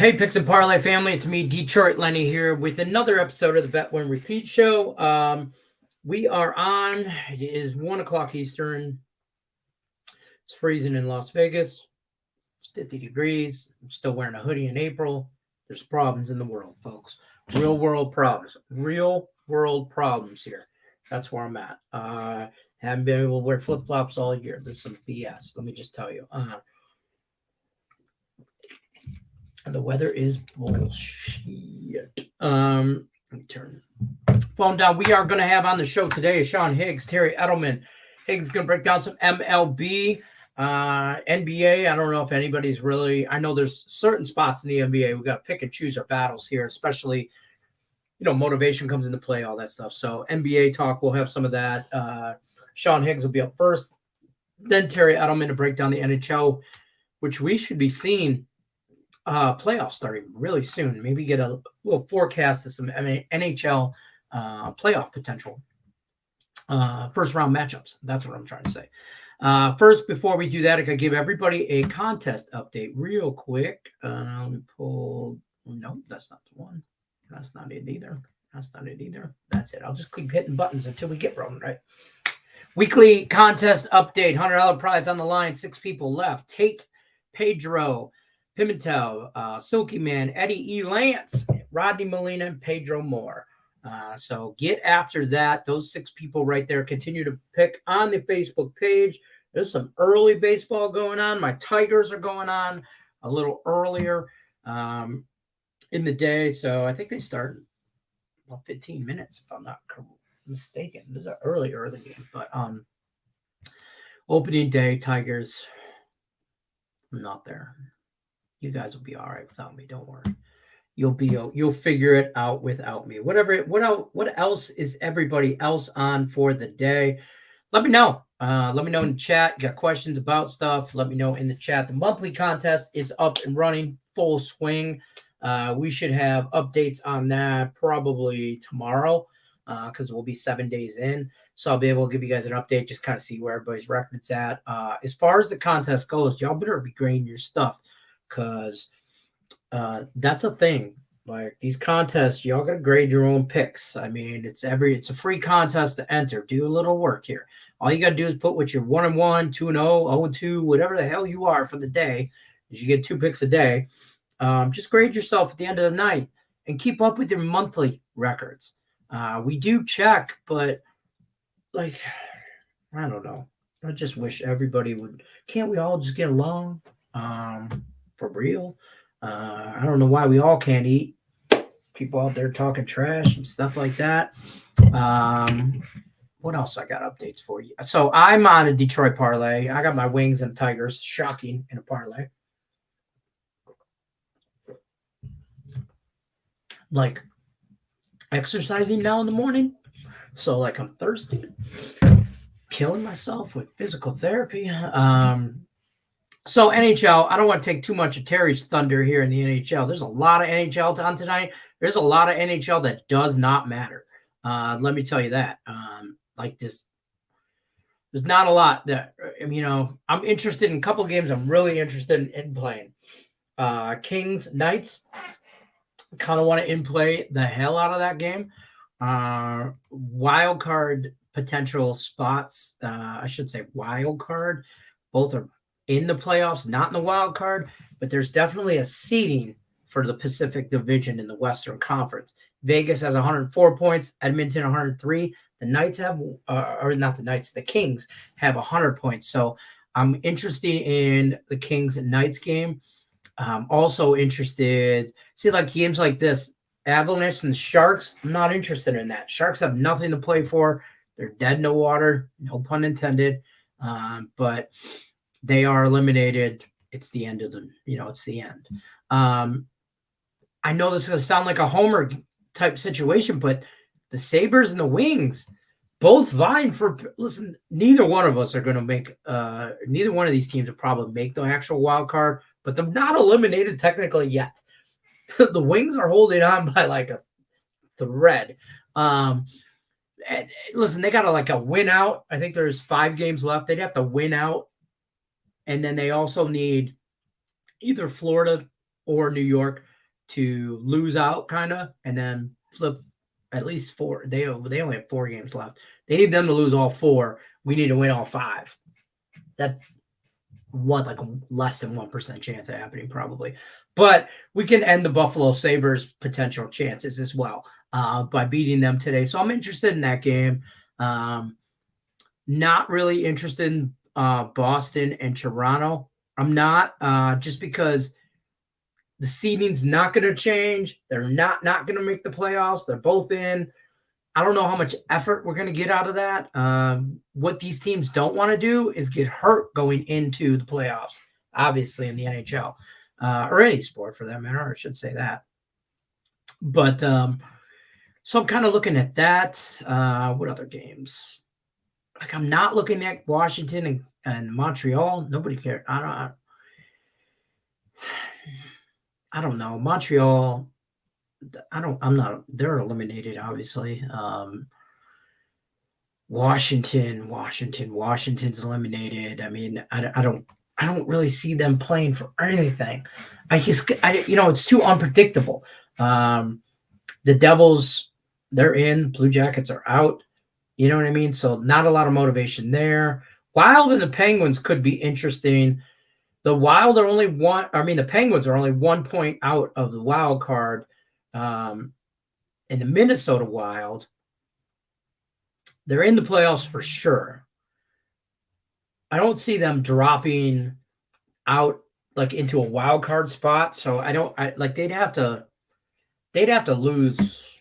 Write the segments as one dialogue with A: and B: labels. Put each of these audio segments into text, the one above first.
A: Hey, Picks and Parlay family, it's me, Detroit Lenny, here with another episode of the Bet Win Repeat Show. We are on, it is 1 o'clock Eastern. It's freezing in Las Vegas. It's 50 degrees. I'm still wearing a hoodie in April. There's problems in the world, folks. Real world problems. Real world problems here. That's where I'm at. Haven't been able to wear flip-flops all year. This is some BS, let me just tell you. The weather is bullshit. Let me turn the phone down. We are going to have on the show today Sean Higgs, Terry Edelman. Higgs is going to break down some MLB, NBA. I don't know if anybody's really. I know there's certain spots in the NBA. We got to pick and choose our battles here, especially, motivation comes into play, all that stuff. So NBA talk, we'll have some of that. Sean Higgs will be up first. Then Terry Edelman to break down the NHL, which we should be seeing. Playoffs starting really soon. Maybe get a little forecast of some NHL playoff potential. First round matchups. That's what I'm trying to say. First, before we do that, I could give everybody a contest update real quick. Let me pull. No, that's not the one. That's not it either. That's not it either. That's it. I'll just keep hitting buttons until we get rolling, right? Weekly contest update. $100 prize on the line. 6 people left. Tate, Pedro, Pimentel, Silky Man, Eddie E. Lance, Rodney Molina, and Pedro Moore. So get after that. Those 6 people right there. Continue to pick on the Facebook page. There's some early baseball going on. My Tigers are going on a little earlier in the day. So I think they start about 15 minutes, if I'm not mistaken. This is an early game. But opening day, Tigers, I'm not there. You guys will be all right without me. Don't worry. You'll figure it out without me. What else is everybody else on for the day? Let me know. Let me know in the chat. You got questions about stuff? Let me know in the chat. The monthly contest is up and running, full swing. We should have updates on that probably tomorrow because we'll be 7 days in. So I'll be able to give you guys an update, just kind of see where everybody's record's at. As far as the contest goes, y'all better be grading your stuff. Because that's a thing. Like these contests, y'all gotta grade your own picks. I mean, it's a free contest to enter. Do a little work here. All you gotta do is put what you're 1-1, 2-0, 0-2, whatever the hell you are for the day. Because you get 2 picks a day. Just grade yourself at the end of the night and keep up with your monthly records. We do check, but like I don't know. I just wish everybody would. Can't we all just get along? For real. I don't know why we all can't eat. People out there talking trash and stuff like that. What else I got updates for you? So I'm on a Detroit parlay. I got my Wings and Tigers. Shocking in a parlay. Like exercising now in the morning. So like I'm thirsty. Killing myself with physical therapy. So NHL, I don't want to take too much of Terry's thunder here in the NHL. There's a lot of NHL on tonight. There's a lot of NHL that does not matter. Let me tell you that. Like this, there's not a lot that, I'm interested in a couple of games. I'm really interested in playing. Kings, Knights, kind of want to in-play the hell out of that game. Wild card potential spots. I should say wild card. Both are in the playoffs, not in the wild card, but there's definitely a seeding for the Pacific Division in the Western Conference. Vegas has 104 points, Edmonton 103. The Knights have, or not the Knights, the Kings have 100 points. So I'm interested in the Kings and Knights game. I'm also interested, like games like this, Avalanche and Sharks, I'm not interested in that. Sharks have nothing to play for. They're dead in the water, no pun intended. But they are eliminated. It's the end of it's the end. I know this is going to sound like a homer type situation, but the Sabres and the Wings both vying for, listen, neither one of us are going to make, neither one of these teams will probably make the actual wild card, but they're not eliminated technically yet. The Wings are holding on by like a thread. And listen, they got a win out. I think there's 5 games left. They'd have to win out. And then they also need either Florida or New York to lose out, kind of, and then flip at least 4. They only have 4 games left. They need them to lose all 4. We need to win all 5. That was like a less than 1% chance of happening, probably. But we can end the Buffalo Sabres' potential chances as well by beating them today. So I'm interested in that game. Not really interested in Boston and Toronto. I'm not, just because the seeding's not going to change. They're not going to make the playoffs. They're both in. I don't know how much effort we're going to get out of that. What these teams don't want to do is get hurt going into the playoffs, obviously, in the NHL or any sport for that matter. I should say that. But so I'm kind of looking at that. What other games? Like, I'm not looking at Washington and Montreal. Nobody cares. I don't know. Montreal, they're eliminated, obviously. Washington's eliminated. I mean, I don't really see them playing for anything. It's too unpredictable. The Devils, they're in. Blue Jackets are out. You know what I mean? So not a lot of motivation there. Wild and the Penguins could be interesting. The Penguins are only 1 point out of the wild card. In the Minnesota Wild, they're in the playoffs for sure. I don't see them dropping out like into a wild card spot. So they'd have to lose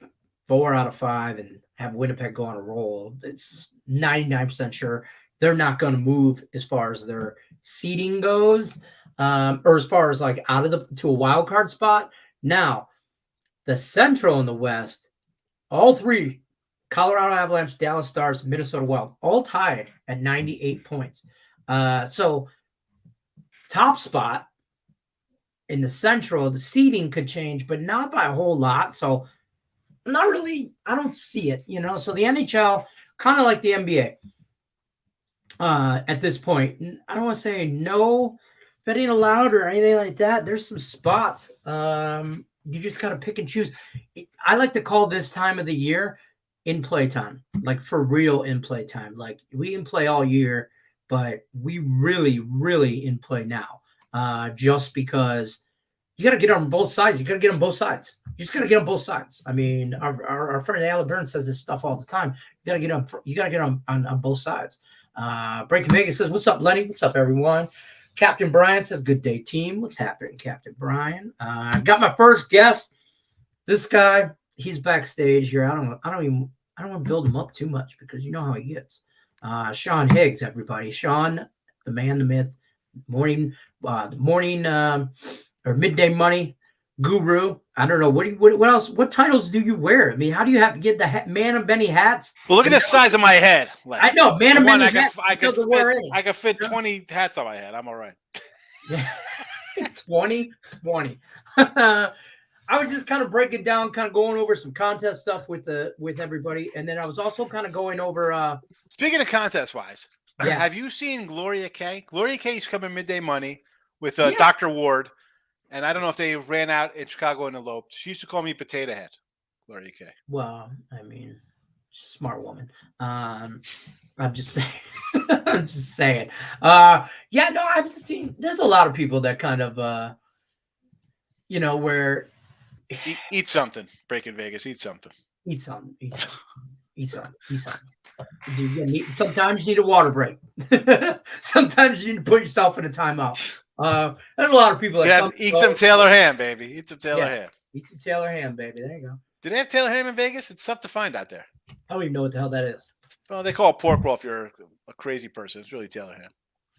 A: 4 out of 5 and have Winnipeg go on a roll. It's 99% sure they're not going to move as far as their seeding goes, or as far as like to a wild card spot. Now, the Central and the West, all 3, Colorado Avalanche, Dallas Stars, Minnesota Wild, all tied at 98 points. So top spot in the Central, the seeding could change, but not by a whole lot. So I don't see it, So the NHL, kind of like the NBA, at this point, I don't want to say no betting allowed or anything like that. There's some spots. You just got to pick and choose. I like to call this time of the year in play time, like for real in play time. Like, we in play all year, but we really, really in play now. Just because you got to get on both sides. You got to get on both sides. You just got to get on both sides. I mean, our friend Alan Burns says this stuff all the time. You got to get on both sides. Breaking Vegas says, "What's up, Lenny? What's up, everyone?" Captain Brian says, "Good day, team." What's happening, Captain Brian? Got my first guest. This guy, he's backstage here. I don't want to build him up too much because you know how he gets. Sean Higgs, everybody. Sean, the man, the myth, morning or midday money guru. I don't know. What else? What titles do you wear? I mean, how do you have to get the man of many hats?
B: Well, look at the size of my head. Like,
A: I know, man of many hats.
B: I could fit 20 hats on my head. I'm all right.
A: 20. I was just kind of breaking down, kind of going over some contest stuff with everybody, and then I was also kind of going over.
B: Speaking of contest wise,
A: yeah.
B: Have you seen Gloria K? Gloria K's coming midday money with Dr. Ward. And I don't know if they ran out in Chicago and eloped. She used to call me Potato Head, Gloria K.
A: Well, I mean, smart woman. I'm just saying. I'm just saying. Yeah, no, I've just seen. There's a lot of people that kind of, where
B: eat something. Breaking Vegas. Eat something.
A: Eat something. Sometimes you need a water break. Sometimes you need to put yourself in a timeout. There's a lot of people that
B: eat some Taylor ham, baby. Eat some Taylor ham.
A: Eat some Taylor ham, baby. There you go.
B: Do they have Taylor ham in Vegas? It's tough to find out there.
A: I don't even know what the hell that is.
B: Well, they call it pork roll if you're a crazy person. It's really Taylor ham.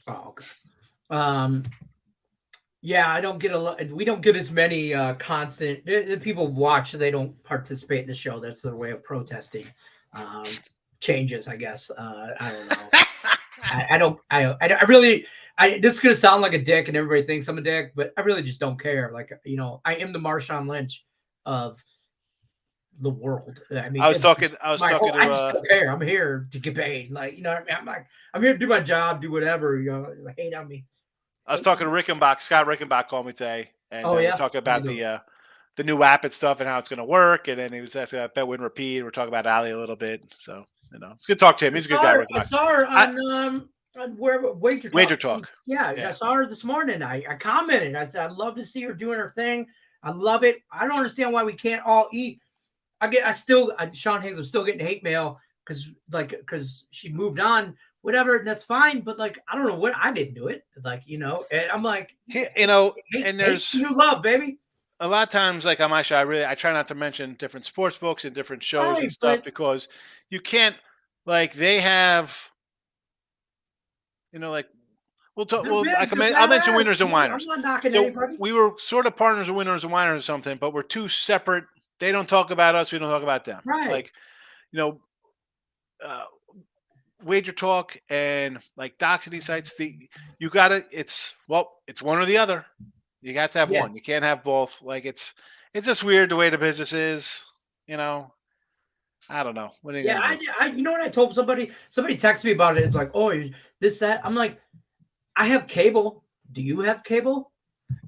A: Oh, okay. Yeah, I don't get a lot. We don't get as many constant people watch. They don't participate in the show. That's their way of protesting changes, I guess. I don't know. I really. This is gonna sound like a dick, and everybody thinks I'm a dick, but I really just don't care. Like, I am the Marshawn Lynch of the world. I mean, I just don't care. I'm here to get paid. Like, I'm here to do my job, do whatever. Hate on me.
B: I was talking to Rickenbach. Scott Rickenbach called me today, and we were talking about the new app and stuff and how it's going to work. And then he was asking about bet, win, repeat. We're talking about Ali a little bit. So, it's good to talk to him. He's a good guy.
A: I saw her on where
B: Wager Talk.
A: Yeah, I saw her this morning. I commented. I said, I'd love to see her doing her thing. I love it. I don't understand why we can't all eat. Sean Higgs was still getting hate mail because she moved on, whatever, and that's fine. But I don't know what, I didn't do it. And I'm like,
B: and there's
A: new love, baby.
B: A lot of times, on my show, I try not to mention different sports books and different shows and stuff because you can't, they have, I'll mention winners and whiners.
A: I'm not knocking anybody.
B: We were sort of partners of winners and whiners or something, but we're two separate. They don't talk about us. We don't talk about them.
A: Right.
B: Wager Talk and Doxity sites. It's one or the other. You got to have one. You can't have both. It's just weird the way the business is. I don't know. What are you gonna do?
A: You know what I told somebody? Somebody texted me about it. It's like, oh, this, that. I'm like, I have cable. Do you have cable?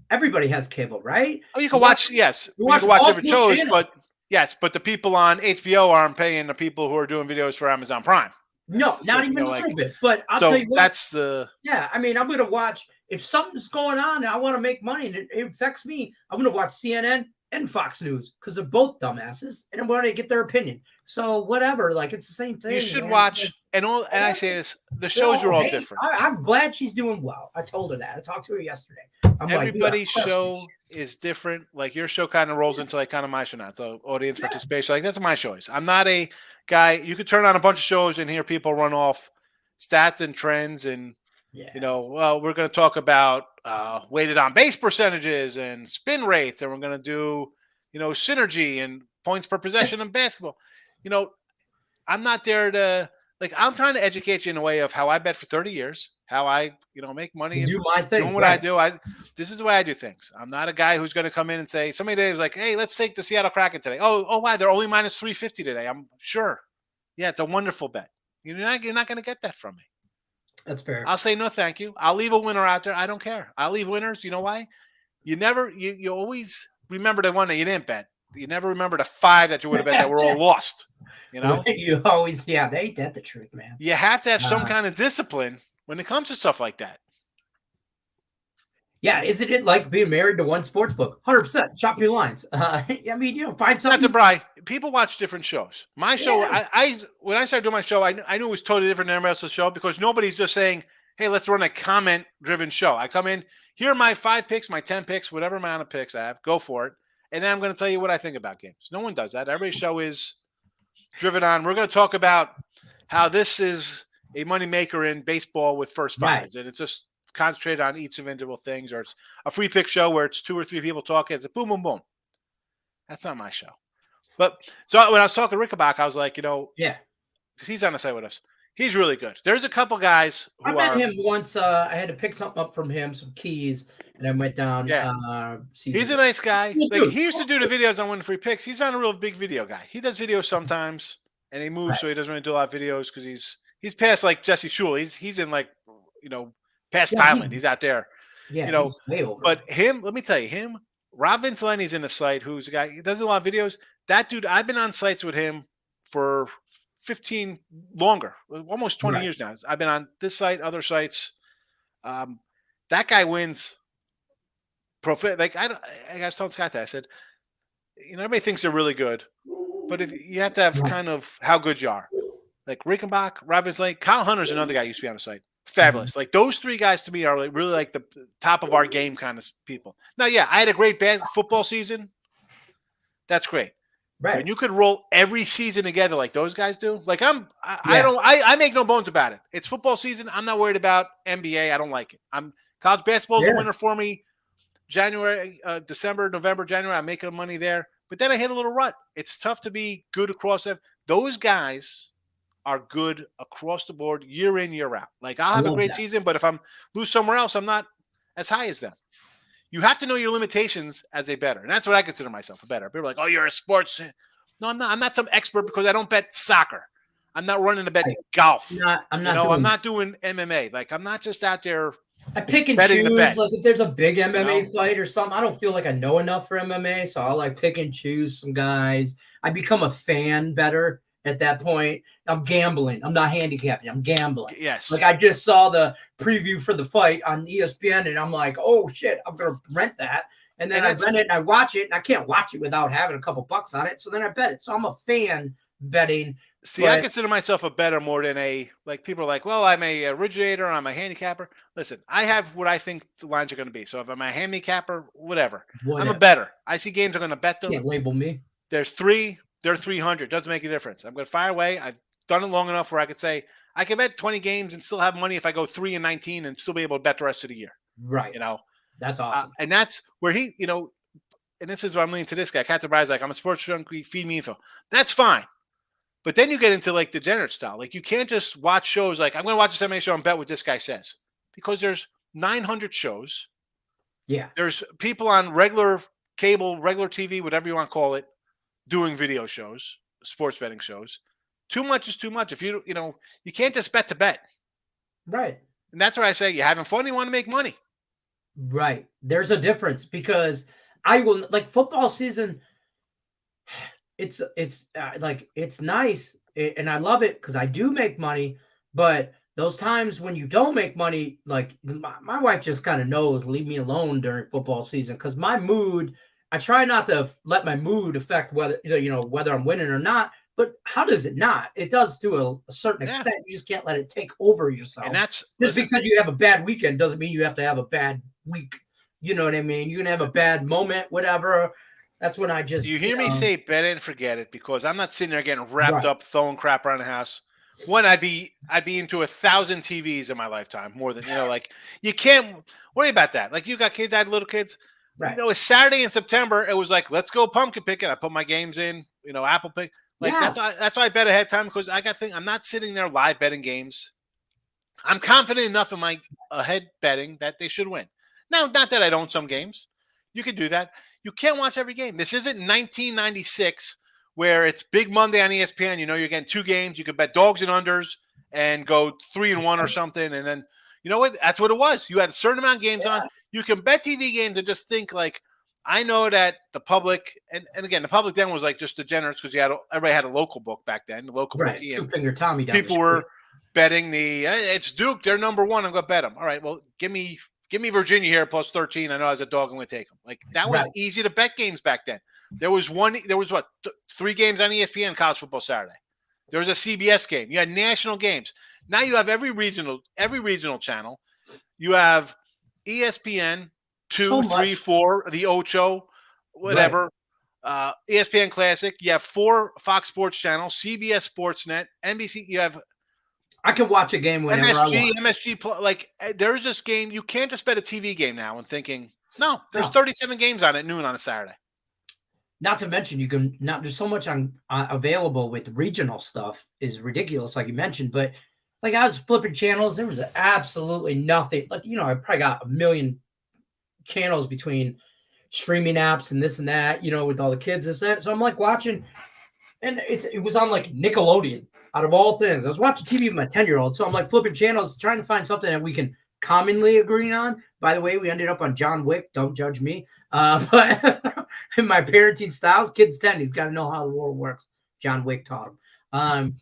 A: Everybody has cable, right?
B: Oh, you can watch. Yes, you can watch different shows, but the people on HBO aren't paying the people who are doing videos for Amazon Prime.
A: No, not even a little bit. But I'll tell you what.
B: That's the.
A: Yeah, I'm going to watch. If something's going on and I want to make money and it affects me, I'm going to watch CNN and Fox News because they're both dumbasses and I'm going to get their opinion. So whatever, it's the same thing.
B: You should watch and I say this: the shows are all different.
A: I'm glad she's doing well. I told her that. I talked to her yesterday.
B: Everybody's show is different. Your show kind of rolls into kind of my show now. So audience participation, that's my choice. I'm not a guy. You could turn on a bunch of shows and hear people run off stats and trends and. We're going to talk about weighted on base percentages and spin rates, and we're going to do, synergy and points per possession in basketball. I'm not there to I'm trying to educate you in a way of how I bet for 30 years, how I, make money and
A: do my thing.
B: Doing what I do. This is the way I do things. I'm not a guy who's going to come in and say, somebody today was like, hey, let's take the Seattle Kraken today. Oh, why? They're only minus 350 today. I'm sure. Yeah, it's a wonderful bet. You're not going to get that from me.
A: That's fair.
B: I'll say no, thank you. I'll leave a winner out there. I don't care. I'll leave winners. You know why? You always remember the one that you didn't bet. You never remember the 5 that you would have bet that were all lost.
A: You always, they ain't that the truth, man.
B: You have to have some kind of discipline when it comes to stuff like that.
A: Yeah, isn't it like being married to one sports book? 100%. Shop your lines. Find something.
B: Not to brag. People watch different shows. My show, when I started doing my show, I knew it was totally different than everybody else's show because nobody's just saying, hey, let's run a comment-driven show. I come in, here are my 5 picks, my 10 picks, whatever amount of picks I have, go for it. And then I'm going to tell you what I think about games. No one does that. Everybody's show is driven on. We're going to talk about how this is a moneymaker in baseball with first fires. Right. And it's just concentrated on each individual things, or it's a free pick show where it's 2 or 3 people talking. It's a boom, boom, boom. That's not my show. But so when I was talking to Rickenbach, I was like, because he's on the site with us. He's really good. There's a couple guys who
A: I met him once. I had to pick something up from him, some keys, and I went down.
B: Yeah. He's a nice guy. He used to do the videos on winning free picks. He's not a real big video guy. He does videos sometimes, and he moves, so he doesn't really do a lot of videos because he's past Jesse Shule. He's in past Thailand. He's out there.
A: Yeah, he's way over.
B: But let me tell you, Rob Vincelenti's in the site, who's a guy, he does a lot of videos. That dude, I've been on sites with him for 15 longer, almost 20 years now. I've been on this site, other sites. That guy wins. I was telling Scott that. I said, everybody thinks they're really good, but if you have to have kind of how good you are. Rickenbach, Rob Vincellenti, Kyle Hunter's another guy who used to be on the site. Fabulous. Those 3 guys to me are really the top of our game kind of people. Now, I had a great football season. That's great.
A: Right.
B: When you could roll every season together like those guys do, I make no bones about it. It's football season. I'm not worried about NBA. I don't like it. College basketball is a winner for me. January, December, November, January, I'm making money there. But then I hit a little rut. It's tough to be good across them. Those guys are good across the board, year in, year out. I'll have a great season, but if I'm lose somewhere else, I'm not as high as them. You have to know your limitations as a bettor. And that's what I consider myself, a bettor. People are like, oh, you're a sports. No, I'm not. I'm not some expert because I don't bet soccer. I'm not running to bet golf.
A: I'm not
B: I'm not doing MMA. I'm not just out there
A: I pick and
B: betting the
A: choose.
B: bet.
A: Like if there's a big MMA
B: You know?
A: fight or something, I don't feel like I know enough for MMA, so I'll like pick and choose some guys. I become a fan better at that point. I'm gambling. I'm not handicapping. I'm gambling.
B: Yes.
A: Like I just saw the preview for the fight on ESPN, and I'm like, oh shit, I'm gonna rent that. And then I rent it and I watch it, and I can't watch it without having a couple bucks on it. So then I bet it. So I'm a fan betting.
B: See, I consider myself a bettor more than like people are like, well, I'm a originator, I'm a handicapper. Listen, I have what I think the lines are going to be. So if I'm a handicapper, whatever. I'm a bettor. I see games I'm going to bet them.
A: Can't label me.
B: There's 3, they're 300. Doesn't make a difference. I'm going to fire away. I've done it long enough where I could say I can bet 20 games and still have money if I go 3-19 and still be able to bet the rest of the year.
A: Right.
B: You know,
A: that's awesome.
B: And that's where he, you know, and this is what I'm leaning to this guy. Captain Bry's like, I'm a sports junkie, feed me info. That's fine. But then you get into like degenerate style. Like you can't just watch shows like I'm going to watch this MMA show and bet what this guy says because there's 900 shows.
A: Yeah.
B: There's people on regular cable, regular TV, whatever you want to call it, doing video shows, sports betting shows. Too much is too much. If you know, you can't just bet to bet.
A: Right.
B: And that's where I say you're having fun, you want to make money.
A: Right. There's a difference because I will like football season. It's like it's nice and I love it because I do make money, but those times when you don't make money, like my wife just kind of knows, leave me alone during football season because my mood, I try not to let my mood affect whether whether I'm winning or not. But how does it not? It does to a certain extent. You just can't let it take over yourself.
B: And that's
A: just because you have a bad weekend doesn't mean you have to have a bad week. You know what I mean? You can have a bad moment, whatever. That's when I just.
B: You hear me say bet it and forget it because I'm not sitting there getting wrapped up throwing crap around the house. One, I'd be into 1,000 TVs in my lifetime, more than like you can't worry about that. Like you got kids, I had little kids. Right. You know, it's Saturday in September. It was like, let's go pumpkin picking. I put my games in, apple pick. Like that's why I bet ahead of time because I got things. I'm not sitting there live betting games. I'm confident enough in my ahead betting that they should win. Now, not that I don't some games. You can do that. You can't watch every game. This isn't 1996 where it's Big Monday on ESPN. You're getting 2 games. You could bet dogs and unders and go 3-1 or something. And then, you know what? That's what it was. You had a certain amount of games on. You can bet TV games and just think like, I know that the public, and again, the public then was like just degenerates because everybody had a local book back then, the local bookie.
A: Two-finger Tommy down
B: people were betting it's Duke. They're number 1. I'm going to bet them. All right, well, give me Virginia here plus 13. I know as a dog I'm going to take them. Like that was easy to bet games back then. There was 3 games on ESPN college football Saturday. There was a CBS game. You had national games. Now you have every regional channel. You have ESPN 2, 3, 4, the Ocho, whatever. ESPN Classic. You have 4 Fox Sports channels, CBS Sportsnet, NBC. You have.
A: I can watch a game whenever I want.
B: MSG. Like there's this game. You can't just bet a TV game now and thinking, no, there's 37 games on at noon on a Saturday.
A: Not to mention, you can not there's so much on available with regional stuff is ridiculous, like you mentioned. But like I was flipping channels, there was absolutely nothing. Like I probably got a million channels between streaming apps and this and that. With all the kids and that. So I'm like watching, and it was on like Nickelodeon. Out of all things, I was watching TV with my 10-year-old, so I'm like flipping channels, trying to find something that we can commonly agree on. By the way, we ended up on John Wick. Don't judge me. But in my parenting styles, kid's 10. He's got to know how the world works. John Wick taught him.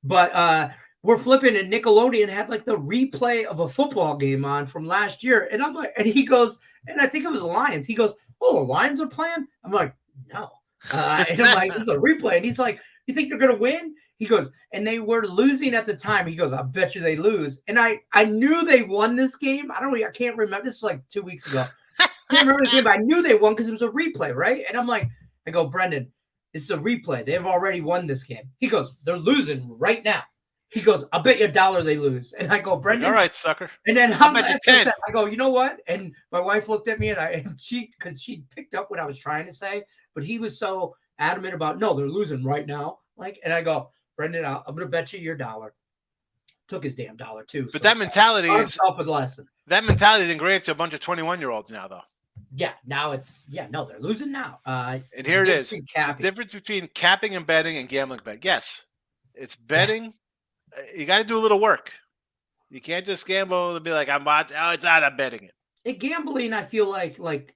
A: But we're flipping, and Nickelodeon had like the replay of a football game on from last year. And I'm like, and he goes, and I think it was the Lions. He goes, oh, the Lions are playing? I'm like, no. And I'm like, it's a replay. And he's like, you think they're going to win? He goes, and they were losing at the time. He goes, I bet you they lose. And I knew they won this game. I can't remember. This was like 2 weeks ago. I can't remember the game, but I knew they won because it was a replay, right? And I'm like, I go, Brendan, it's a replay. They've already won this game. He goes, they're losing right now. He goes, I'll bet you $1 they lose. And I go, Brendan.
B: All right, sucker.
A: And then
B: I'll bet you 10.
A: I go, you know what? And my wife looked at me because she picked up what I was trying to say, but he was so adamant about, no, they're losing right now. And I go, Brendan, I'm going to bet you your $1. Took his damn $1 too.
B: But that mentality is
A: a lesson.
B: That mentality is engraved to a bunch of 21-year-olds now, though.
A: Yeah, now they're losing now.
B: And here it is. The difference between capping and betting and gambling bet. Yes, it's betting. You got to do a little work. You can't just gamble and be like, I'm betting it.
A: In gambling, I feel like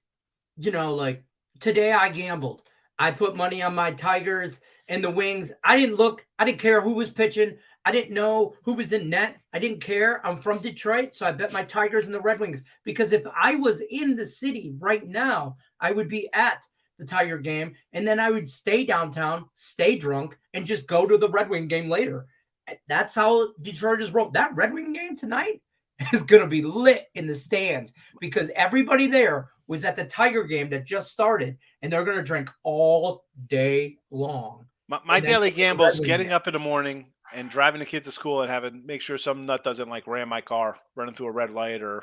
A: today I gambled. I put money on my Tigers and the Wings. I didn't care who was pitching. I didn't know who was in net. I didn't care. I'm from Detroit, so I bet my Tigers and the Red Wings. Because if I was in the city right now, I would be at the Tiger game, and then I would stay downtown, stay drunk, and just go to the Red Wing game later. That's how Detroit is rolled. That Red Wing game tonight is going to be lit in the stands because everybody there was at the Tiger game that just started, and they're going to drink all day long.
B: My daily gamble is getting up in the morning and driving the kids to school and make sure some nut doesn't like ram my car running through a red light or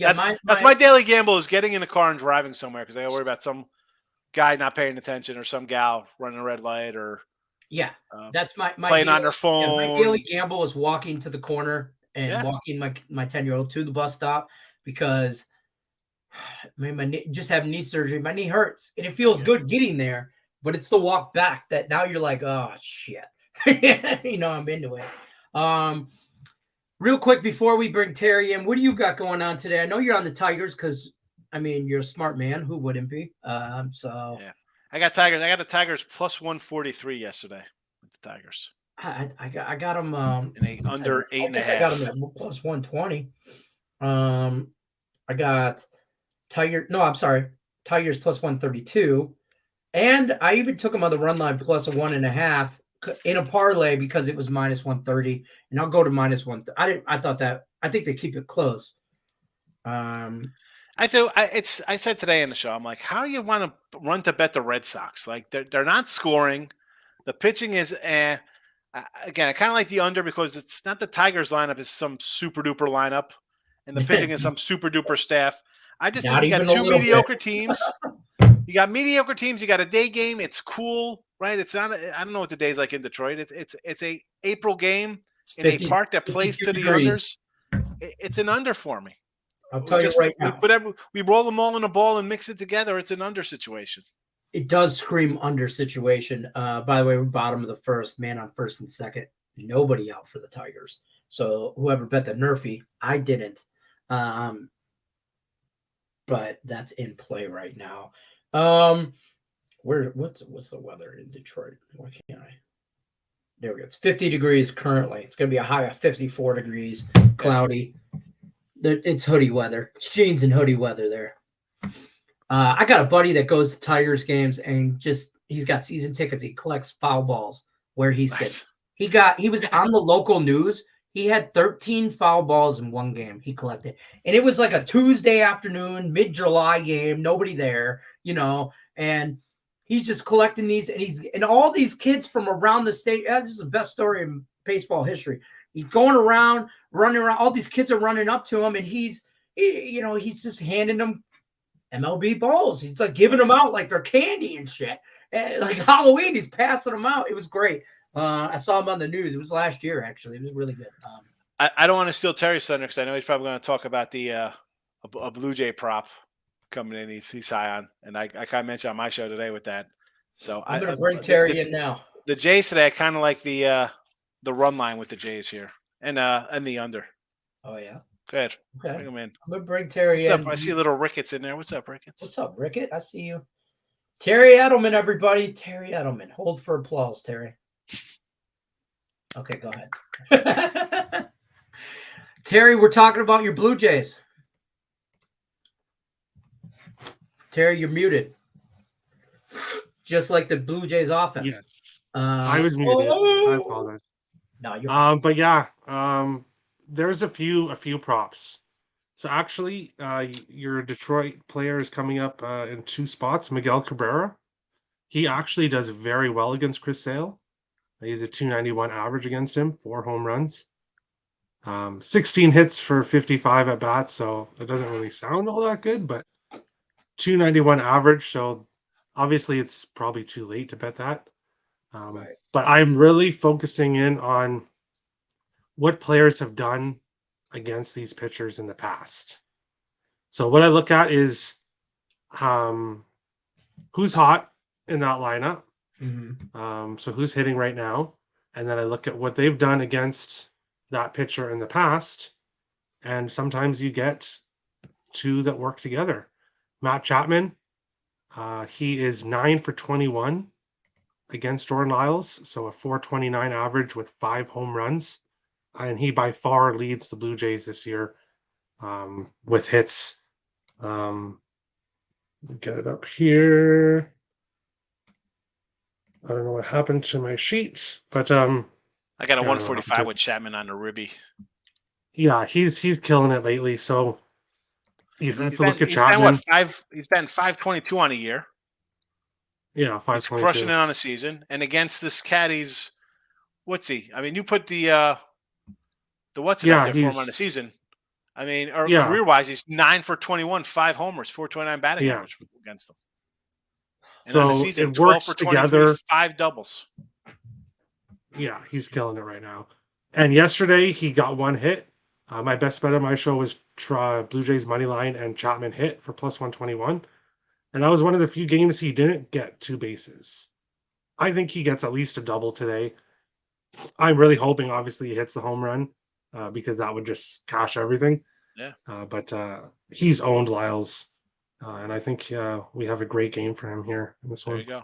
B: that's my daily gamble is getting in a car and driving somewhere because I got to worry about some guy not paying attention or some gal running a red light or
A: that's my
B: playing on their phone.
A: My daily gamble is walking to the corner and walking my 10-year-old to the bus stop because my knee, just having knee surgery, my knee hurts and it feels good getting there, but it's the walk back that now you're like, oh shit. I'm into it. Real quick before we bring Terry in, what do you got going on today? I know you're on the Tigers because you're a smart man. Who wouldn't be? I
B: got Tigers. I got the Tigers plus 143 yesterday with the Tigers.
A: I got them
B: and under 8.5.
A: I got them at plus 120. I got Tigers plus 132, and I even took them on the run line plus a 1.5 in a parlay because it was minus 130, and I'll go to minus 1. I think they keep it close.
B: I said today in the show, I'm like, how do you want to run to bet the Red Sox? Like they're not scoring. The pitching is again, I kind of like the under because it's not the Tigers lineup, it's some super duper lineup. And the pitching is some super duper staff. I just think you got two mediocre teams. You got mediocre teams, you got a day game, it's cool, right? It's not I don't know what the day's like in Detroit. It's a April game in a park that plays to the unders. It's an under for me.
A: I'll tell you right now.
B: We roll them all in a ball and mix it together. It's an under situation.
A: It does scream under situation. By the way, we're bottom of the first, man on first and second. Nobody out for the Tigers. So whoever bet the Nerfy, I didn't. But that's in play right now. What's the weather in Detroit? Why can't I? There we go. It's 50 degrees currently. It's going to be a high of 54 degrees, cloudy. It's hoodie weather. It's jeans and hoodie weather there. I got a buddy that goes to Tigers games and he's got season tickets. He collects foul balls where he sits. He was on the local news. He had 13 foul balls in one game he collected. And it was like a Tuesday afternoon, mid-July game, nobody there, and he's just collecting these and all these kids from around the state. This is the best story in baseball history. He's going around, running around. All these kids are running up to him, and he's just handing them MLB balls. He's like giving them out like they're candy and shit. And like Halloween, he's passing them out. It was great. I saw him on the news. It was last year, actually. It was really good.
B: I don't want to steal Terry's thunder because I know he's probably going to talk about the a Blue Jay prop coming in. He's high on, and I kind of mentioned on my show today with that. So
A: I'm going to bring Terry in now.
B: The Jays today, I kind of like the run line with the Jays here and the under.
A: Oh yeah.
B: Good.
A: Okay.
B: Bring him in.
A: I'm going to bring Terry
B: What's
A: in.
B: Up? I see a little Ricketts in there. What's up, Ricketts?
A: What's up, Rickett? I see you. Terry Edelman, everybody. Terry Edelman. Hold for applause, Terry. Okay, go ahead. Terry, we're talking about your Blue Jays. Terry, you're muted. Just like the Blue Jays offense.
C: Yes. I was muted. I apologize.
A: No, you're
C: but yeah, there's a few props. So actually, your Detroit player is coming up in 2 spots. Miguel Cabrera. He actually does very well against Chris Sale. He's a 291 average against him, 4 home runs, 16 hits for 55 at bats. So it doesn't really sound all that good, but 291 average. So obviously it's probably too late to bet that.
A: Right.
C: But I'm really focusing in on what players have done against these pitchers in the past. So what I look at is who's hot in that lineup.
A: Mm-hmm.
C: So who's hitting right now? And then I look at what they've done against that pitcher in the past. and sometimes you get two that work together. Matt Chapman, he is 9 for 21 against Jordan Lyles, so a 429 average with 5 home runs. And he by far leads the Blue Jays this year with hits. Get it up here. I don't know what happened to my sheets, but
B: I got a
C: yeah,
B: 145 with Chapman on the ribby.
C: yeah, he's killing it lately. So you have to look at
B: He's been
C: Chapman.
B: He's been 522 on a year.
C: Yeah,
B: He's
C: 522.
B: crushing it on a season. And against this cat, what's he? I mean, you put the what's it up there for him on the season. I mean, or career-wise, he's 9 for 21, 5 homers, 429 batting average against them. And
C: so
B: on the season,
C: it
B: 12
C: works
B: for 23,
C: together.
B: 5 doubles.
C: Yeah, he's killing it right now. And yesterday, he got 1 hit. My best bet on my show was Blue Jays money line and Chapman hit for plus 121. And that was one of the few games he didn't get 2 bases. I think he gets at least a double today. I'm really hoping, obviously, he hits the home run because that would just cash everything.
B: Yeah.
C: But he's owned Lyles. And I think we have a great game for him here in this one.
B: There you go.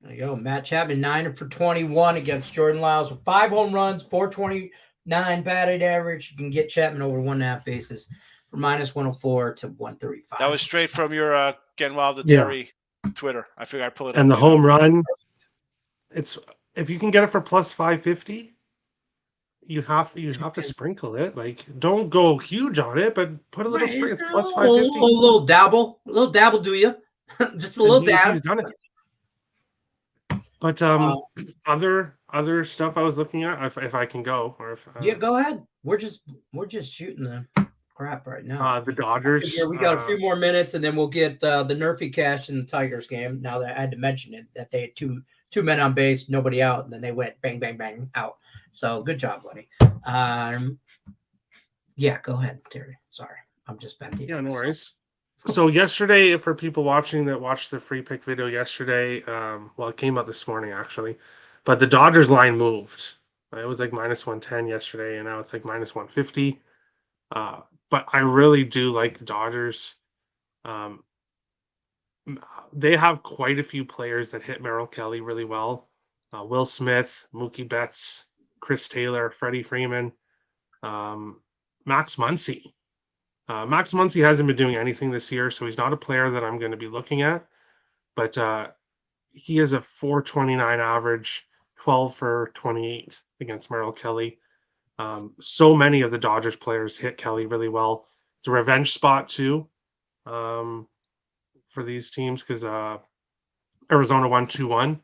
A: There you go. Matt Chapman, 9 for 21 against Jordan Lyles with 5 home runs, 429 batted average. You can get Chapman over 1.5 bases for minus 104 to 135.
B: That was straight from your Getting Wild with Terry Twitter. I figured I'd pull it up.
C: And the home run, it's if you can get it for plus 550, you have to sprinkle it. Like, don't go huge on it, but put a little sprinkle. It's plus 550.
A: A little dabble, do you? Just a little dab.
C: He's done it. But other stuff I was looking at, if I can go, or if
A: go ahead. We're just shooting the crap right now.
C: The Dodgers.
A: We got a few more minutes, and then we'll get the Nerfy cash in the Tigers game. Now that I had to mention it, that they had two men on base, nobody out, and then they went bang, bang, bang out. So good job, buddy. Yeah, go ahead, Terry. Sorry, I'm just venting.
C: Yeah, no worries. So yesterday, for people watching that watched the free pick video yesterday, well, it came out this morning actually, but the Dodgers line moved. It was like minus 110 yesterday, and now it's like minus 150. But I really do like the Dodgers. They have quite a few players that hit Merrill Kelly really well. Will Smith, Mookie Betts, Chris Taylor, Freddie Freeman, Max Muncy. Max Muncy hasn't been doing anything this year, so he's not a player that I'm going to be looking at. But he has a 429 average, 12 for 28 against Merrill Kelly. So many of the Dodgers players hit Kelly really well. It's a revenge spot too for these teams because Arizona won 2-1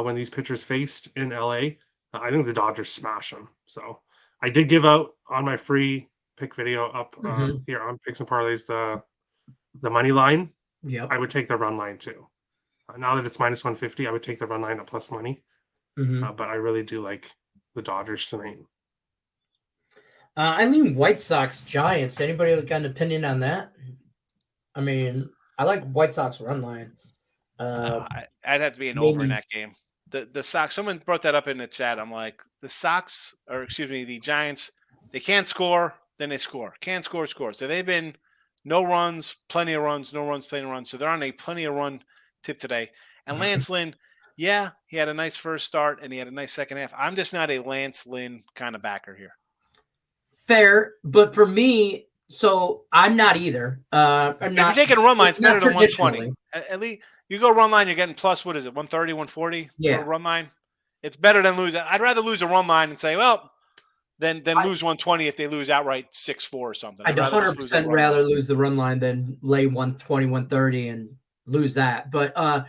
C: when these pitchers faced in LA. I think the Dodgers smash them. So I did give out on my free pick video up here on Picks and Parlays the money line.
A: Yeah,
C: I would take the run line too. Now that it's minus 150, I would take the run line at plus money. But I really do like the Dodgers tonight.
A: I mean, White Sox Giants. Anybody got an opinion on that? I mean, I like White Sox run line.
B: I'd have to be an over in that game. The Sox. Someone brought that up in the chat. I'm like, the Giants. They can't score, then they score. Can't score, score. So they've been no runs, plenty of runs, no runs, plenty of runs. So they're on a plenty of run tip today. And Lance Lynn, yeah, he had a nice first start and he had a nice second half. I'm just not a Lance Lynn kind of backer here.
A: Fair, but for me, so I'm not either.
B: If you're taking a run line, it's better than 120. At least you go run line, you're getting plus, what is it, 130, 140 for a run line? It's better than lose. I'd rather lose a run line and say, well, then lose 120 if they lose outright 6-4 or something.
A: I'd 100% rather lose the run line than lay 120, 130 and lose that. But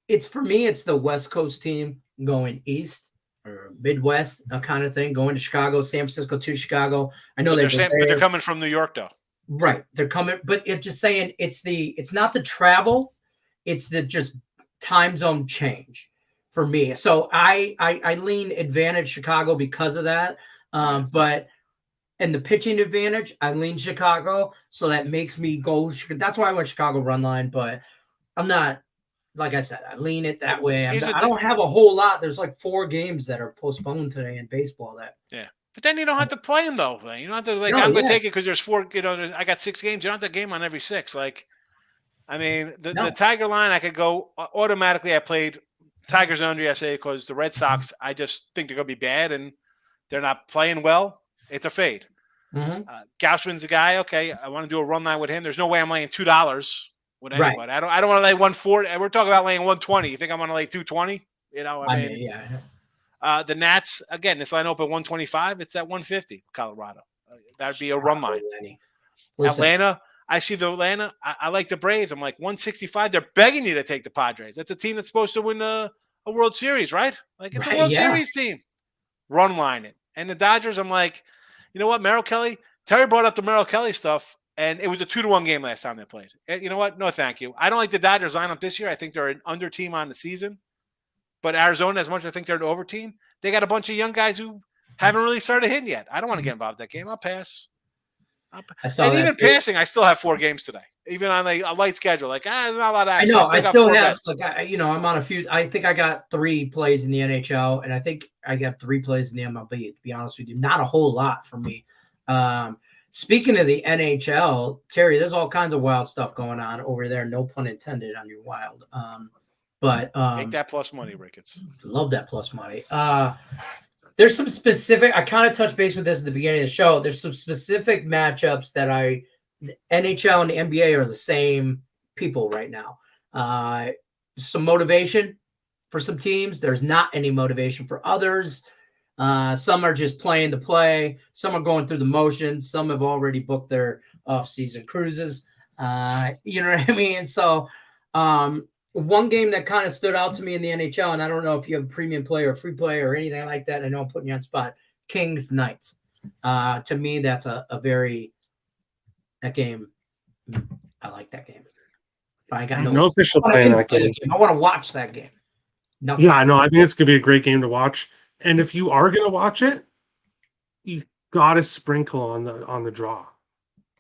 A: it's for me, it's the West Coast team going east or Midwest kind of thing, going to Chicago, San Francisco to Chicago. I know
B: but they're coming from New York though.
A: Right. They're coming, but it's just saying it's not the travel, it's the just time zone change for me. So I lean advantage Chicago because of that. But and the pitching advantage, I lean Chicago. So that makes me go. That's why I went Chicago run line, but I'm not, like I said, I lean it that way. I don't have a whole lot. There's like 4 games that are postponed today in baseball.
B: But then you don't have to play him though. You don't have to
A: No,
B: I'm going
A: yeah.
B: to take it because there's 4. I got 6 games. You don't have to game on every 6. I mean, the
A: No.
B: Tiger line, I could go automatically. I played Tigers under yesterday because the Red Sox, I just think they're going to be bad and they're not playing well. It's a fade.
A: Mhm.
B: Gaussman's the guy. Okay, I want to do a run line with him. There's no way I'm laying $2 with
A: Right.
B: anybody. I don't want to lay 140. We're talking about laying 120. You think I'm going to lay 220? I mean,
A: yeah.
B: the Nats again. This line open 125. It's at 150. Colorado. That'd be a run line.
A: Listen,
B: Atlanta. I see the Atlanta. I like the Braves. I'm like 165. They're begging you to take the Padres. That's a team that's supposed to win a World Series, right? Like it's a World Series team. Run line it. And the Dodgers, I'm like, you know what, Merrill Kelly? Terry brought up the Merrill Kelly stuff, and it was a 2-1 game last time they played. And you know what? No, thank you. I don't like the Dodgers lineup this year. I think they're an under team on the season. But Arizona, as much as I think they're an over team, they got a bunch of young guys who haven't really started hitting yet. I don't want to get involved in that game. I'll pass. And even passing, I still have 4 games today, even on a light schedule. Like, there's not a lot of action.
A: I still have.
B: Bets.
A: I'm on a few. I think I got 3 plays in the NHL, and I think I got 3 plays in the MLB. To be honest with you, not a whole lot for me. Speaking of the NHL, Terry, there's all kinds of wild stuff going on over there. No pun intended on your wild. But
B: take that plus money, Ricketts.
A: Love that plus money. There's some specific. I kind of touched base with this at the beginning of the show. There's some specific matchups that the NHL and the NBA are the same people right now. Some motivation for some teams. There's not any motivation for others. Some are just playing to play. Some are going through the motions. Some have already booked their off-season cruises. You know what I mean? So one game that kind of stood out to me in the NHL, and I don't know if you have a premium play or free play or anything like that. I know I'm putting you on spot. Kings Knights. To me, that's that game. I like that game. But I got
C: no official play in that game.
A: I want to watch that game.
C: Nothing. Yeah, no, I think it's gonna be a great game to watch. And if you are gonna watch it, you gotta sprinkle on the draw.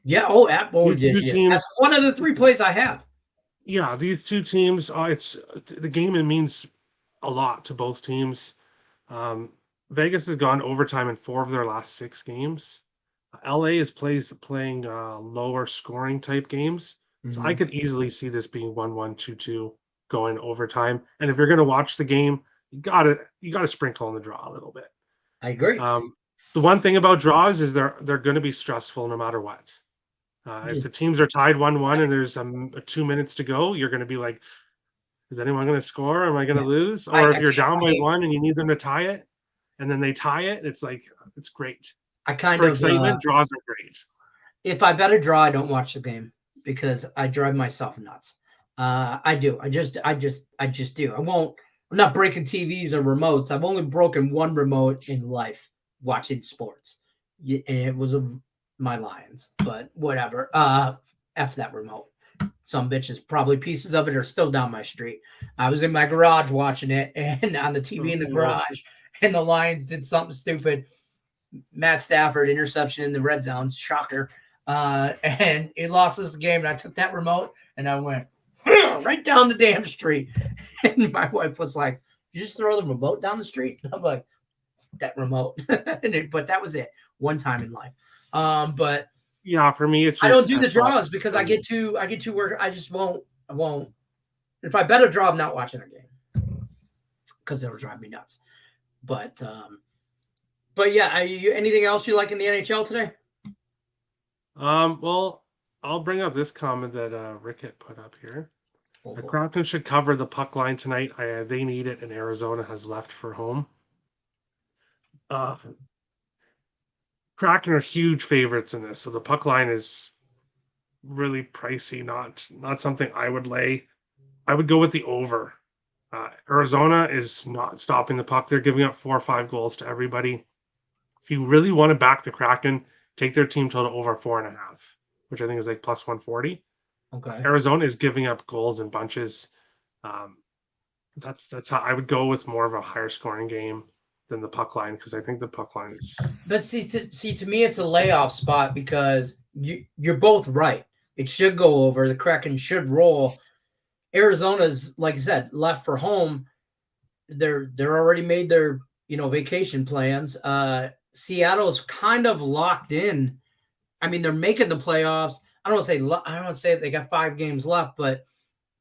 A: Yeah. That's one of the 3 plays I have.
C: Yeah, these 2 teams. It's the game. It means a lot to both teams. Vegas has gone overtime in 4 of their last 6 games. LA is playing lower scoring type games. So I could easily see this being 1-1, 2-2 going overtime. And if you're going to watch the game, you gotta sprinkle on the draw a little bit.
A: I agree.
C: The one thing about draws is they're going to be stressful no matter what. If the teams are tied 1-1 and there's 2 minutes to go, you're going to be like, is anyone going to score? Am I going to lose? Or if you're down by 1 and you need them to tie it, and then they tie it, it's like, it's great. For excitement, draws are great.
A: If I bet a draw, I don't watch the game because I drive myself nuts. I do. I just do. I'm not breaking TVs or remotes. I've only broken 1 remote in life watching sports. And it was my Lions, but whatever. F that remote. Some bitches, probably pieces of it are still down my street. I was in my garage watching it and on the TV in the garage, and the Lions did something stupid. Matt Stafford interception in the red zone, shocker. And it lost us the game. And I took that remote and I went right down the damn street. And my wife was like, "You just throw the remote down the street?" I'm like, "That remote." But that was it. One time in life. But
C: yeah, for me, it's just,
A: I don't do the draws because I get too work. I just won't. I won't. If I bet a draw, I'm not watching a game because it'll drive me nuts. But yeah, anything else you like in the NHL today?
C: Well, I'll bring up this comment that Rickett put up here. The Kraken should cover the puck line tonight. They need it, and Arizona has left for home. Kraken are huge favorites in this, so the puck line is really pricey. Not something I would lay. I would go with the over. Arizona is not stopping the puck. They're giving up 4 or 5 goals to everybody. If you really want to back the Kraken, take their team total over 4.5, which I think is like plus 140.
A: Okay.
C: Arizona is giving up goals in bunches. That's how I would go with more of a higher scoring game than the puck line, because I think the puck line is.
A: But see, to me, it's a layoff spot because you're both right. It should go over. The Kraken should roll. Arizona's, like I said, left for home. They're already made their vacation plans. Seattle's kind of locked in. I mean, they're making the playoffs. I don't want to say they got 5 games left, but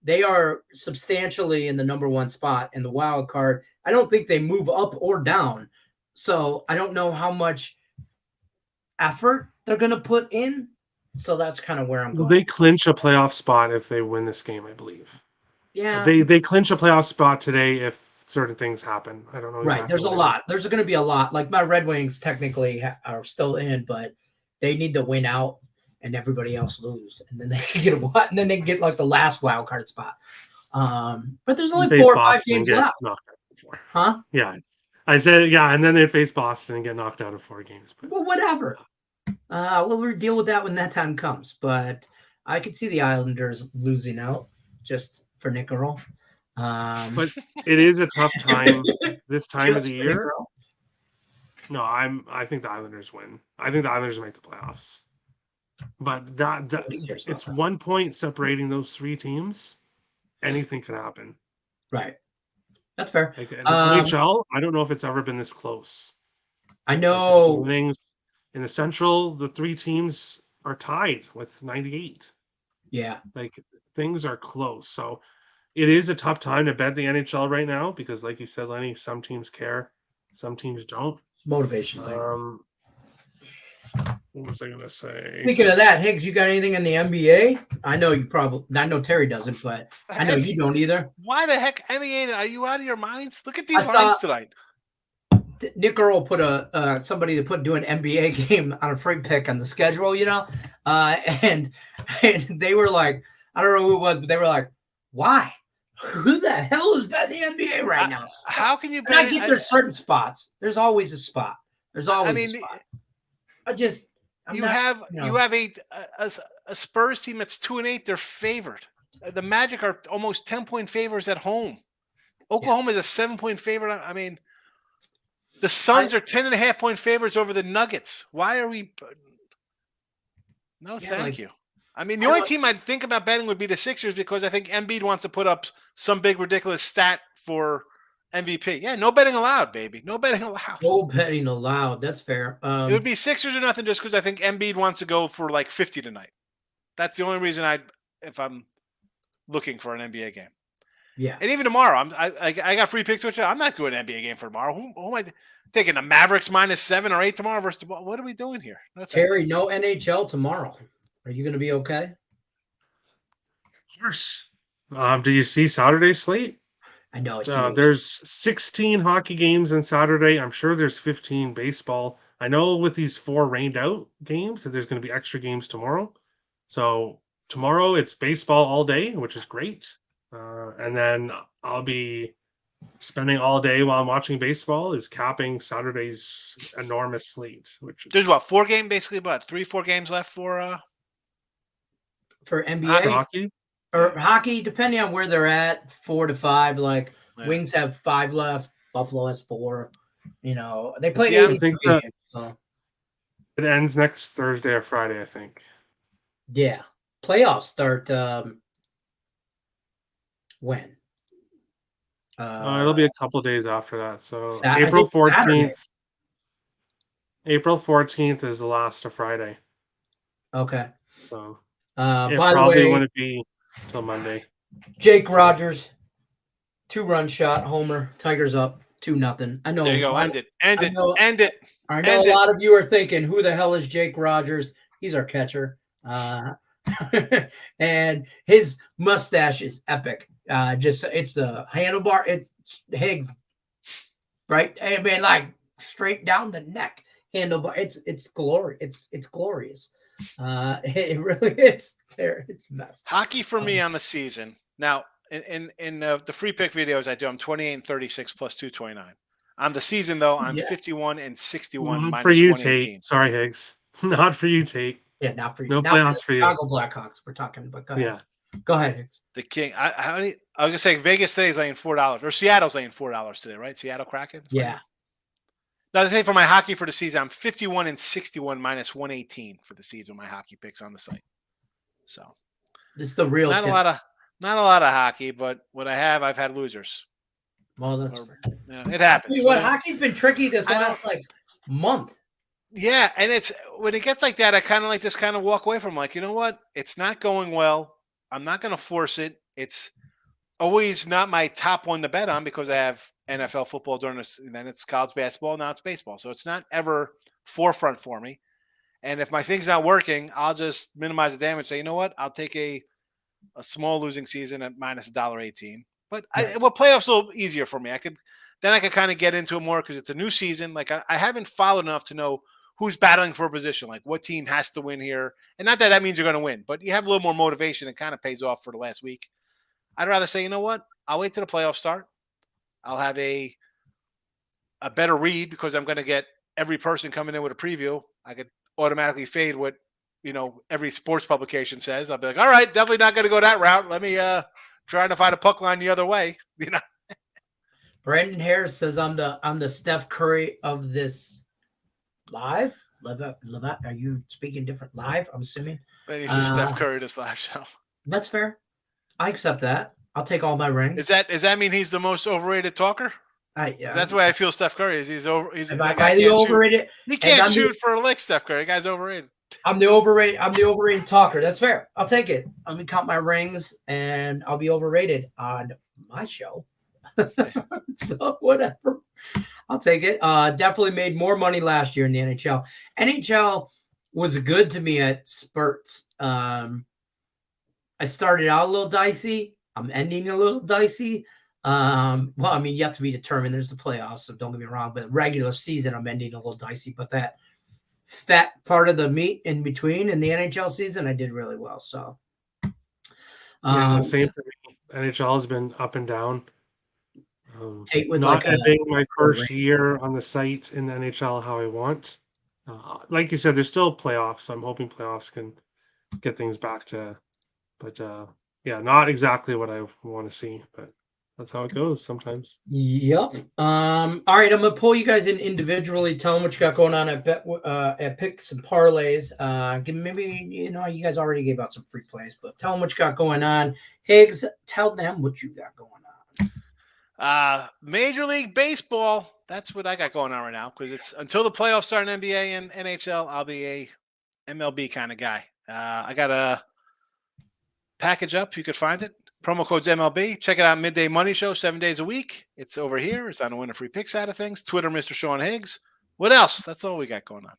A: they are substantially in the number 1 spot in the wild card. I don't think they move up or down. So I don't know how much effort they're going to put in. So that's kind of where I'm going.
C: They clinch a playoff spot if they win this game, I believe.
A: Yeah.
C: They clinch a playoff spot today if certain things happen. I don't know exactly.
A: Right. There's a lot. There's going to be a lot. Like my Red Wings technically are still in, but they need to win out and everybody else lose. And then they can get and then they can get like the last wild card spot. But there's only 4 or 5 games left. Huh?
C: Yeah. I said, yeah, and then they face Boston and get knocked out of 4 games. But
A: well, whatever. We'll deal with that when that time comes. But I could see the Islanders losing out just for nickel.
C: But it is a tough time this time of the year. No, I think the Islanders win. I think the Islanders make the playoffs. But that it's 1 point separating those 3 teams. Anything could happen.
A: Right. That's fair.
C: Like, in the NHL, I don't know if it's ever been this close.
A: I know.
C: Like in the Central, the 3 teams are tied with 98.
A: Yeah.
C: Like things are close. So it is a tough time to bet the NHL right now because, like you said, Lenny, some teams care, some teams don't.
A: Motivation thing.
C: What was I gonna say?
A: Speaking of that, Higgs, you got anything in the NBA? I know Terry doesn't, but I know you don't either.
B: Why the heck NBA? Are you out of your minds? Look at these lines tonight.
A: Nick Earl put somebody to do an NBA game on a free pick on the schedule, and they were like, I don't know who it was, but they were like, why? Who the hell is betting the NBA right now?
B: How can you bet?
A: I get there's certain spots. There's always a spot. There's always a spot. You have a Spurs team that's 2-8. They're favored. The Magic are almost 10-point favorites at home. Oklahoma is a 7-point favorite. I mean, the Suns are 10.5-point favorites over the Nuggets. Why are we? No, thank you. I mean, the only team I'd think about betting would be the Sixers because I think Embiid wants to put up some big ridiculous stat for MVP. Yeah, no betting allowed, baby. No betting allowed. No betting allowed. That's fair.
B: It would be Sixers or nothing just because I think Embiid wants to go for like 50 tonight. That's the only reason if I'm looking for an NBA game.
A: Yeah.
B: And even tomorrow, I got free picks. I'm not doing an NBA game for tomorrow. Who am I taking? The Mavericks -7 or 8 tomorrow versus what are we doing here?
A: Terry, no NHL tomorrow. Are you going to be okay?
C: Of course. Do you see Saturday's slate?
A: I know it's
C: there's 16 hockey games on Saturday. I'm sure there's 15 baseball. I know with these 4 rained out games that there's going to be extra games tomorrow. So tomorrow it's baseball all day, which is great. And then I'll be spending all day while I'm watching baseball is capping Saturday's enormous slate. Which
B: there's 4 games, basically, 3-4 games left for
A: NBA
C: hockey.
A: Or hockey, depending on where they're at, 4 to 5. Like Wings have 5 left, Buffalo has 4. They play.
C: I think games, so. It ends next Thursday or Friday, I think.
A: Yeah, playoffs start when?
C: It'll be a couple days after that. So April 14th. April 14th is the last of Friday.
A: Okay.
C: So
A: by
C: probably
A: the way,
C: wouldn't be till Monday.
A: Jake Rogers, 2-run shot, homer, Tigers up 2-0. I know.
B: There you go. End it. End it.
A: I know a lot of you are thinking, who the hell is Jake Rogers? He's our catcher. And his mustache is epic. It's the handlebar. It's Higgs, right? I mean, like straight down the neck handlebar. It's glorious. It's glorious. It really is. It's messed.
B: Hockey for me on the season now. In the free pick videos I do, I'm 28-36 plus 229. On the season though, I'm 51-61
C: Not for you,
B: 118.
C: Tate. Sorry, Higgs. Not for you, Tate.
A: Yeah, not for you.
C: No playoffs for you.
A: Chicago Blackhawks. We're talking about. Go ahead.
C: Yeah.
A: Go ahead, Higgs.
B: The King. I was gonna say Vegas today is laying $4, or Seattle's laying $4 today, right? Seattle Kraken.
A: Yeah.
B: Now, I was saying for my hockey for the season, I'm 51-61 minus 118 for the season. My hockey picks on the site. So
A: this is the real.
B: Not a lot of hockey, but what I've had losers.
A: Well, that's
B: it happens.
A: hockey's been tricky this last month.
B: Yeah, and it's when it gets like that, I kind of like just kind of walk away from like, you know what? It's not going well. I'm not going to force it. It's always not my top one to bet on because I have NFL football during this, and then it's college basketball, now it's baseball. So it's not ever forefront for me. And if my thing's not working, I'll just minimize the damage. Say, you know what? I'll take a small losing season at minus $1.18. But playoffs a little easier for me. I could kind of get into it more because it's a new season. Like I haven't followed enough to know who's battling for a position, like what team has to win here. And not that that means you're going to win, but you have a little more motivation. It kind of pays off for the last week. I'd rather say, you know what? I'll wait till the playoffs start. I'll have a better read because I'm going to get every person coming in with a preview. I could automatically fade what every sports publication says. I'll be like, all right, definitely not going to go that route. Let me try to find a puck line the other way.
A: Brandon Harris says I'm the Steph Curry of this live. Love, are you speaking different live? I'm assuming.
B: But he's just Steph Curry this live show.
A: That's fair. I accept that. I'll take all my rings.
B: Does that mean he's the most overrated talker?
A: Yeah.
B: That's the way I feel Steph Curry is. He's
A: overrated.
B: He can't shoot for a lick, Steph Curry. The guy's overrated.
A: I'm the overrated talker. That's fair. I'll take it. Let me count my rings and I'll be overrated on my show. So whatever. I'll take it. Definitely made more money last year in the NHL. NHL was good to me at spurts. I started out a little dicey. I'm ending a little dicey. Well, I mean, yet to be determined. There's the playoffs, so don't get me wrong. But regular season, I'm ending a little dicey. But that fat part of the meat in between in the NHL season, I did really well. So,
C: the same for me. NHL has been up and down.
A: Tate was
C: not ending my first year on the site in the NHL how I want. Like you said, there's still playoffs. So I'm hoping playoffs can get things back to, but not exactly what I want to see, but that's how it goes sometimes.
A: Yep. All right, I'm gonna pull you guys in individually. Tell them what you got going on at picks and parlays. Maybe you guys already gave out some free plays, but tell them what you got going on. Higgs, tell them what you got going on.
B: Major League Baseball. That's what I got going on right now because it's until the playoffs start in NBA and NHL. I'll be a MLB kind of guy. I got a package up. You could find it. Promo code's MLB. Check it out. Midday Money Show, 7 days a week. It's over here. It's on the winner free pick side of things. Twitter, Mr. Sean Higgs. What else? That's all we got going on.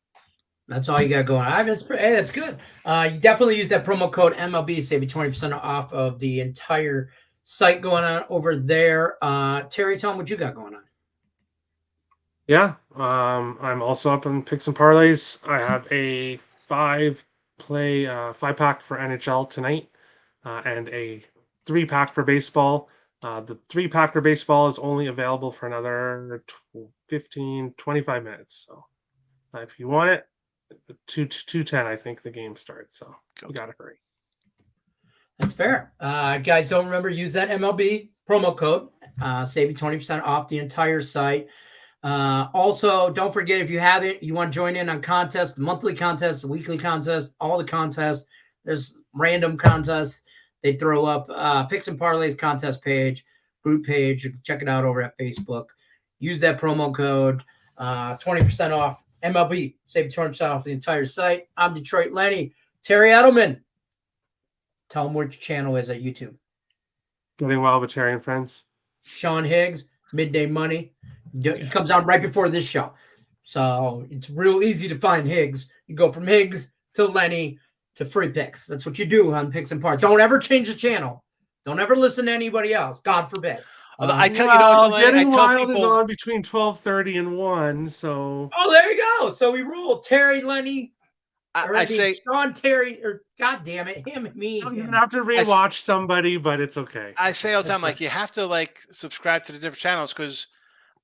A: That's all you got going on. Hey, that's good. You definitely use that promo code MLB. Save you 20% off of the entire site going on over there. Terry, tell them what you got going on.
C: Yeah. I'm also up on picks and parlays. I have a 5-pack for NHL tonight and a 3-pack for baseball. The 3-pack for baseball is only available for another 25 minutes. So if you want it, 2:10, I think the game starts. So you got to hurry.
A: That's fair. Guys, don't remember, use that MLB promo code. Save you 20% off the entire site. Also, don't forget, if you haven't, you want to join in on contests, monthly contests, weekly contests, all the contests. There's random contests. They throw up picks and parlays contest page, group page. You can check it out over at Facebook. Use that promo code, 20% off MLB. Save 20% off the entire site. I'm Detroit Lenny. Terry Edelman. Tell them what your channel is at YouTube.
C: Getting Wild with Terry and Friends.
A: Sean Higgs, Midday Money. It comes out right before this show. So it's real easy to find Higgs. You go from Higgs to Lenny to free picks. That's what you do on Picks and Parts. Don't ever change the channel. Don't ever listen to anybody else. God forbid.
B: I tell you,
C: Getting Wild is on between 12:30 and 1. So
A: there you go. So we rule Terry, Lenny.
B: I say
A: Sean, Terry, or God damn it, him and me.
C: You're gonna have to rewatch somebody, but it's okay.
B: I say all the time, like you have to subscribe to the different channels because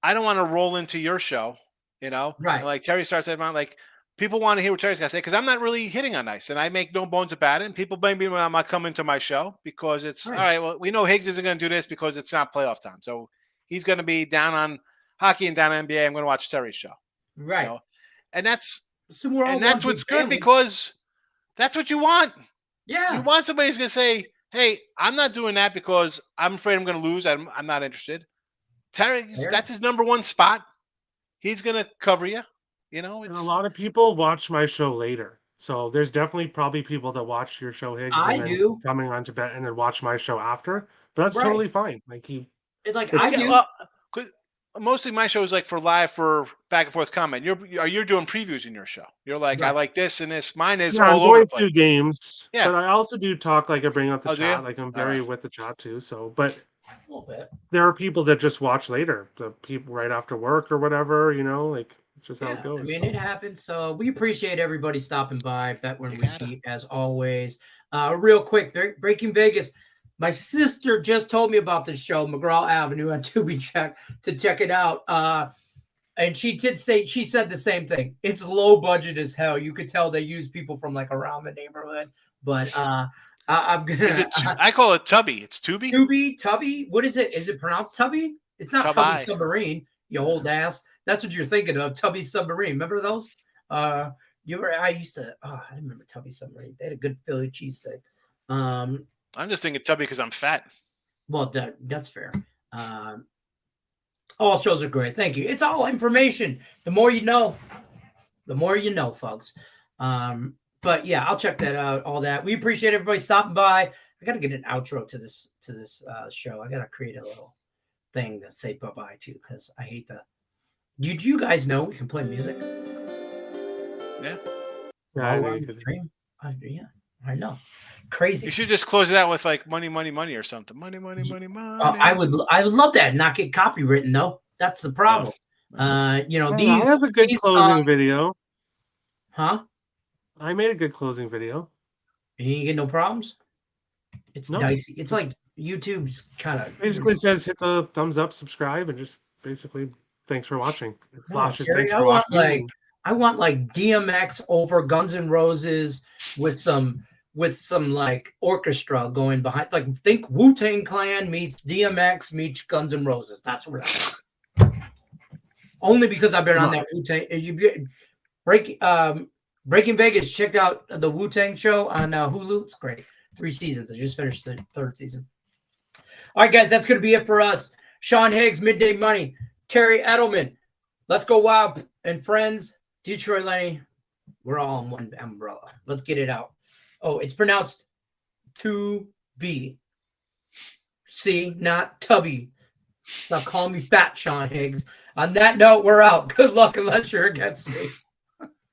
B: I don't want to roll into your show,
A: Right.
B: And like Terry starts at like people want to hear what Terry's gonna say because I'm not really hitting on ice, and I make no bones about it. And people blame me when I'm not coming to my show because it's all right. Well, we know Higgs isn't going to do this because it's not playoff time, so he's going to be down on hockey and down on NBA. I'm going to watch Terry's show,
A: right?
B: And that's
A: what's
B: good because that's what you want.
A: Yeah,
B: you want somebody who's going to say, "Hey, I'm not doing that because I'm afraid I'm going to lose. I'm not interested." Terry, that's his number one spot. He's going to cover you. You know,
C: And
B: it's
C: a lot of people watch my show later. So there's definitely probably people that watch your show, Higgs,
A: I
C: and then
A: do.
C: coming on to bet and then watch my show after. But that's
A: Right.
C: totally fine. Like
A: It's like I
C: it's
A: do.
B: well, 'cause mostly my show is like for live for back and forth comment. You're doing previews in your show. You're like, I
A: Right.
B: like this and this. Mine is
C: yeah, I'm
B: all over
C: going
B: the place.
C: through games,
B: Yeah.
C: but I also do talk like I bring up the
B: Oh, do you?
C: chat. Like I'm
B: All
C: very
B: right.
C: with the chat too. So, but
A: A little bit.
C: there are people that just watch later. The people right after work or whatever. Like it's just how it
A: Yeah, I
C: goes.
A: mean,
C: So.
A: it happens. So we appreciate everybody stopping by. Bet when
B: You
A: we
B: gotta.
A: cheat, as always. Real quick, Breaking Vegas. My sister just told me about this show, McGraw Avenue on Tubi Check, to check it out. And she said the same thing. It's low budget as hell. You could tell they use people from like around the neighborhood. But I'm
B: Is
A: gonna
B: it? I call it Tubby. It's Tubi.
A: Tubby. What is it? Is it pronounced Tubby? It's not Tubby
B: Tubi.
A: Submarine. You old ass. That's what you're thinking of. Tubby Submarine. Remember those? I used to. Oh, I remember Tubby Submarine. They had a good Philly cheesesteak.
B: I'm just thinking Tubby because I'm fat.
A: Well, that's fair. All shows are great. Thank you. It's all information. The more you know, folks. But yeah, I'll check that out. All that. We appreciate everybody stopping by. I got to get an outro to this show. I got to create a little thing to say bye-bye to because I hate the. Do you guys know we can play music?
B: Yeah.
A: While we're on the stream? Yeah, I know. Crazy.
B: You should just close it out with like money, money, money or something. Money, money, money, money.
A: I would love that. Not get copywritten though. That's the problem.
C: I
A: These.
C: have a good closing video.
A: Huh?
C: I made a good closing video.
A: And you get no problems? It's dicey. It's like YouTube's kind of
C: basically says hit the thumbs up, subscribe, and just basically thanks for watching. It flashes thanks for watching.
A: I want like DMX over Guns N' Roses with some like orchestra going behind. Like think Wu-Tang Clan meets DMX meets Guns N' Roses. That's what I want. Only because I've been on that Wu-Tang. Breaking Vegas. Check out the Wu-Tang show on Hulu. It's great. 3 seasons. I just finished the 3rd season. All right, guys, that's going to be it for us. Sean Higgs, Midday Money, Terry Edelman. Let's go wild. And friends, Detroit Lenny, we're all in one umbrella. Let's get it out. Oh, it's pronounced to-be. See, not tubby. Stop calling me fat, Sean Higgs. On that note, we're out. Good luck unless you're against me.